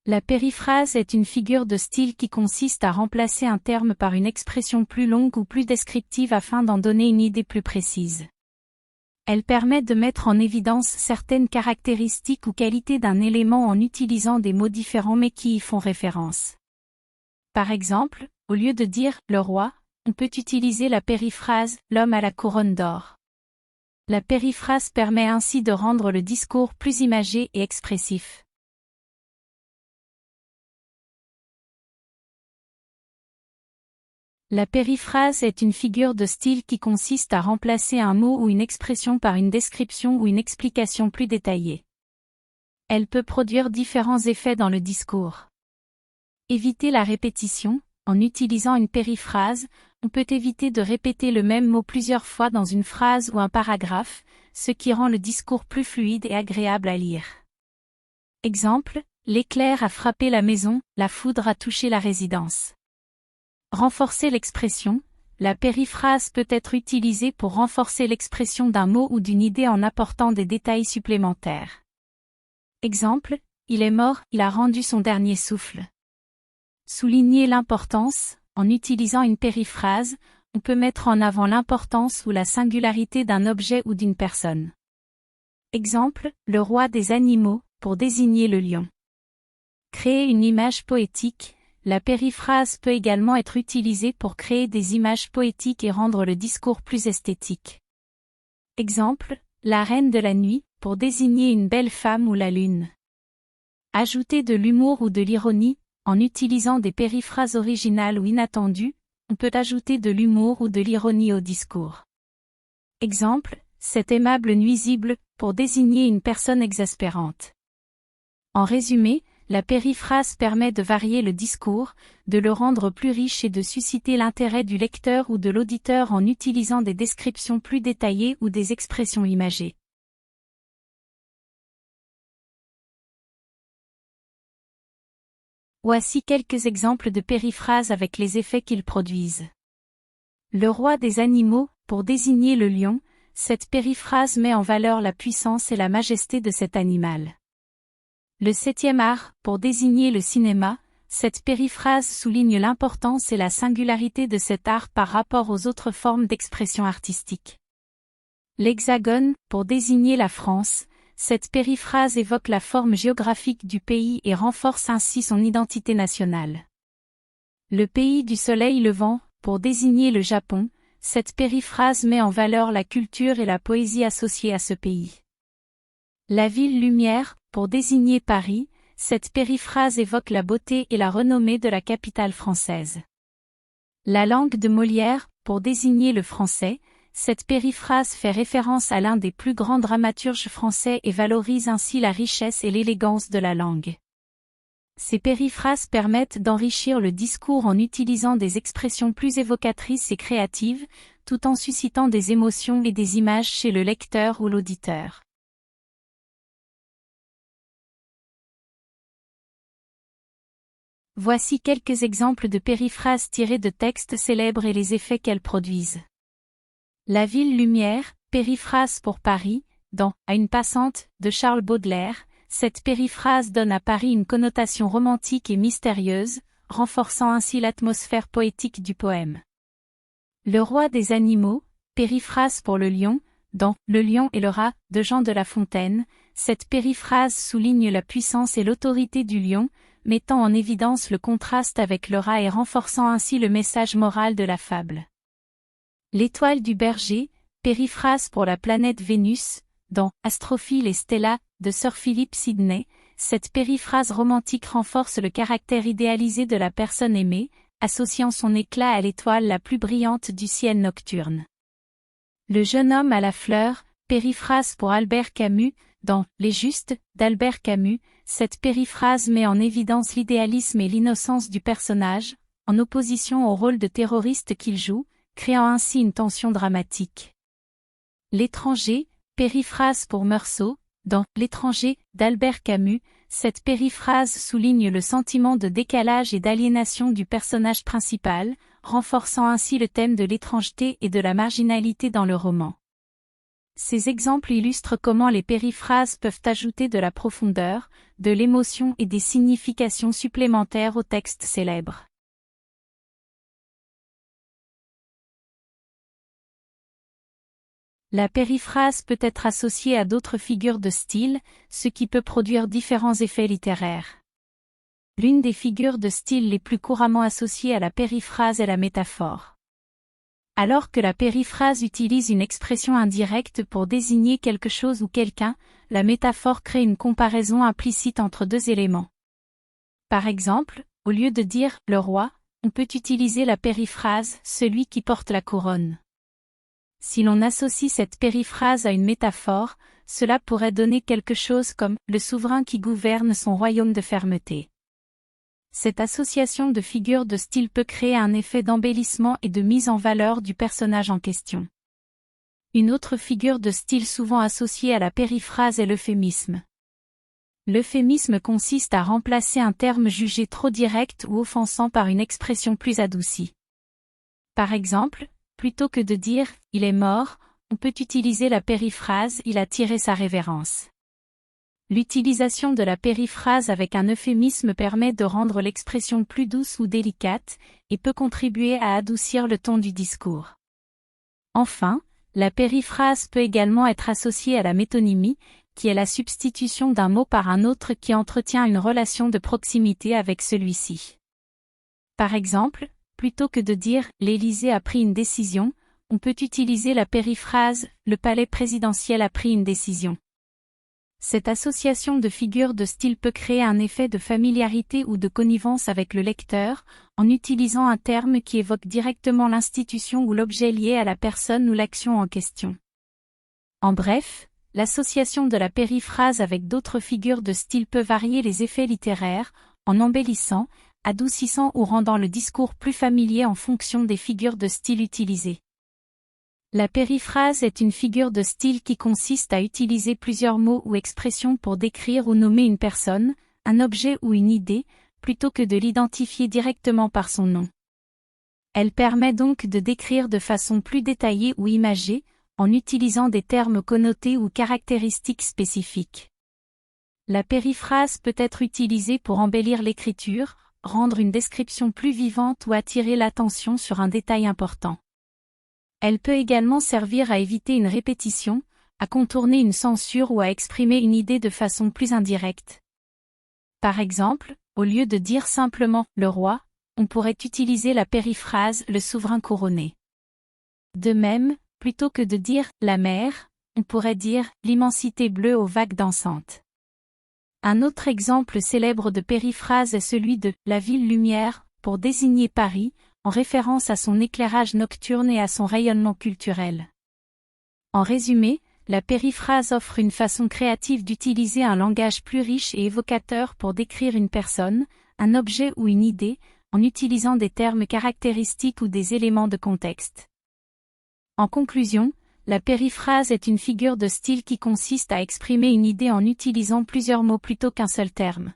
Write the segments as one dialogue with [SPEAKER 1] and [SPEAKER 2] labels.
[SPEAKER 1] La périphrase est une figure de style qui consiste à remplacer un terme par une expression plus longue ou plus descriptive afin d'en donner une idée plus précise. Elle permet de mettre en évidence certaines caractéristiques ou qualités d'un élément en utilisant des mots différents mais qui y font référence. Par exemple, au lieu de dire « le roi », on peut utiliser la périphrase « l'homme à la couronne d'or ». La périphrase permet ainsi de rendre le discours plus imagé et expressif. La périphrase est une figure de style qui consiste à remplacer un mot ou une expression par une description ou une explication plus détaillée. Elle peut produire différents effets dans le discours. Éviter la répétition. En utilisant une périphrase, on peut éviter de répéter le même mot plusieurs fois dans une phrase ou un paragraphe, ce qui rend le discours plus fluide et agréable à lire. Exemple, l'éclair a frappé la maison, la foudre a touché la résidence. Renforcer l'expression. La périphrase peut être utilisée pour renforcer l'expression d'un mot ou d'une idée en apportant des détails supplémentaires. Exemple, il est mort, il a rendu son dernier souffle. Souligner l'importance. En utilisant une périphrase, on peut mettre en avant l'importance ou la singularité d'un objet ou d'une personne. Exemple, le roi des animaux, pour désigner le lion. Créer une image poétique. La périphrase peut également être utilisée pour créer des images poétiques et rendre le discours plus esthétique. Exemple, la reine de la nuit, pour désigner une belle femme ou la lune. Ajouter de l'humour ou de l'ironie. En utilisant des périphrases originales ou inattendues, on peut ajouter de l'humour ou de l'ironie au discours. Exemple, cet aimable nuisible, pour désigner une personne exaspérante. En résumé, la périphrase permet de varier le discours, de le rendre plus riche et de susciter l'intérêt du lecteur ou de l'auditeur en utilisant des descriptions plus détaillées ou des expressions imagées. Voici quelques exemples de périphrases avec les effets qu'ils produisent. Le roi des animaux, pour désigner le lion, cette périphrase met en valeur la puissance et la majesté de cet animal. Le 7e art, pour désigner le cinéma, cette périphrase souligne l'importance et la singularité de cet art par rapport aux autres formes d'expression artistique. L'hexagone, pour désigner la France, cette périphrase évoque la forme géographique du pays et renforce ainsi son identité nationale. Le pays du soleil levant, pour désigner le Japon, cette périphrase met en valeur la culture et la poésie associées à ce pays. La ville lumière, pour désigner Paris, cette périphrase évoque la beauté et la renommée de la capitale française. La langue de Molière, pour désigner le français, cette périphrase fait référence à l'un des plus grands dramaturges français et valorise ainsi la richesse et l'élégance de la langue. Ces périphrases permettent d'enrichir le discours en utilisant des expressions plus évocatrices et créatives, tout en suscitant des émotions et des images chez le lecteur ou l'auditeur. Voici quelques exemples de périphrases tirées de textes célèbres et les effets qu'elles produisent. La ville lumière, périphrase pour Paris, dans « À une passante » de Charles Baudelaire, cette périphrase donne à Paris une connotation romantique et mystérieuse, renforçant ainsi l'atmosphère poétique du poème. Le roi des animaux, périphrase pour le lion, dans « Le lion et le rat » de Jean de La Fontaine, cette périphrase souligne la puissance et l'autorité du lion, mettant en évidence le contraste avec le rat et renforçant ainsi le message moral de la fable. L'étoile du berger, périphrase pour la planète Vénus, dans Astrophile et Stella, de Sir Philip Sidney, cette périphrase romantique renforce le caractère idéalisé de la personne aimée, associant son éclat à l'étoile la plus brillante du ciel nocturne. Le jeune homme à la fleur, périphrase pour Albert Camus, dans Les Justes, d'Albert Camus, cette périphrase met en évidence l'idéalisme et l'innocence du personnage, en opposition au rôle de terroriste qu'il joue, créant ainsi une tension dramatique. L'étranger, périphrase pour Meursault, dans L'étranger, d'Albert Camus, cette périphrase souligne le sentiment de décalage et d'aliénation du personnage principal, renforçant ainsi le thème de l'étrangeté et de la marginalité dans le roman. Ces exemples illustrent comment les périphrases peuvent ajouter de la profondeur, de l'émotion et des significations supplémentaires au texte célèbre. La périphrase peut être associée à d'autres figures de style, ce qui peut produire différents effets littéraires. L'une des figures de style les plus couramment associées à la périphrase est la métaphore. Alors que la périphrase utilise une expression indirecte pour désigner quelque chose ou quelqu'un, la métaphore crée une comparaison implicite entre deux éléments. Par exemple, au lieu de dire « le roi », on peut utiliser la périphrase « celui qui porte la couronne ». Si l'on associe cette périphrase à une métaphore, cela pourrait donner quelque chose comme « le souverain qui gouverne son royaume de fermeté ». Cette association de figures de style peut créer un effet d'embellissement et de mise en valeur du personnage en question. Une autre figure de style souvent associée à la périphrase est l'euphémisme. L'euphémisme consiste à remplacer un terme jugé trop direct ou offensant par une expression plus adoucie. Par exemple, plutôt que de dire « il est mort », on peut utiliser la périphrase « il a tiré sa révérence ». L'utilisation de la périphrase avec un euphémisme permet de rendre l'expression plus douce ou délicate, et peut contribuer à adoucir le ton du discours. Enfin, la périphrase peut également être associée à la métonymie, qui est la substitution d'un mot par un autre qui entretient une relation de proximité avec celui-ci. Par exemple, plutôt que de dire « l'Élysée a pris une décision », on peut utiliser la périphrase « le palais présidentiel a pris une décision ». Cette association de figures de style peut créer un effet de familiarité ou de connivence avec le lecteur, en utilisant un terme qui évoque directement l'institution ou l'objet lié à la personne ou l'action en question. En bref, l'association de la périphrase avec d'autres figures de style peut varier les effets littéraires, en embellissant, adoucissant ou rendant le discours plus familier en fonction des figures de style utilisées. La périphrase est une figure de style qui consiste à utiliser plusieurs mots ou expressions pour décrire ou nommer une personne, un objet ou une idée, plutôt que de l'identifier directement par son nom. Elle permet donc de décrire de façon plus détaillée ou imagée, en utilisant des termes connotés ou caractéristiques spécifiques. La périphrase peut être utilisée pour embellir l'écriture, rendre une description plus vivante ou attirer l'attention sur un détail important. Elle peut également servir à éviter une répétition, à contourner une censure ou à exprimer une idée de façon plus indirecte. Par exemple, au lieu de dire simplement « le roi », on pourrait utiliser la périphrase « le souverain couronné ». De même, plutôt que de dire « la mer », on pourrait dire « l'immensité bleue aux vagues dansantes ». Un autre exemple célèbre de périphrase est celui de « la ville lumière » pour désigner Paris, en référence à son éclairage nocturne et à son rayonnement culturel. En résumé, la périphrase offre une façon créative d'utiliser un langage plus riche et évocateur pour décrire une personne, un objet ou une idée, en utilisant des termes caractéristiques ou des éléments de contexte. En conclusion, la périphrase est une figure de style qui consiste à exprimer une idée en utilisant plusieurs mots plutôt qu'un seul terme.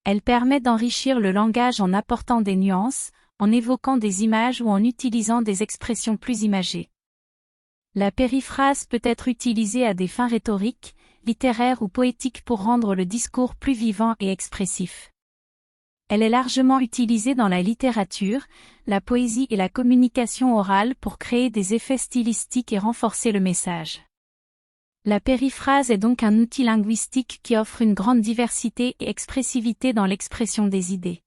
[SPEAKER 1] Elle permet d'enrichir le langage en apportant des nuances, en évoquant des images ou en utilisant des expressions plus imagées. La périphrase peut être utilisée à des fins rhétoriques, littéraires ou poétiques pour rendre le discours plus vivant et expressif. Elle est largement utilisée dans la littérature, la poésie et la communication orale pour créer des effets stylistiques et renforcer le message. La périphrase est donc un outil linguistique qui offre une grande diversité et expressivité dans l'expression des idées.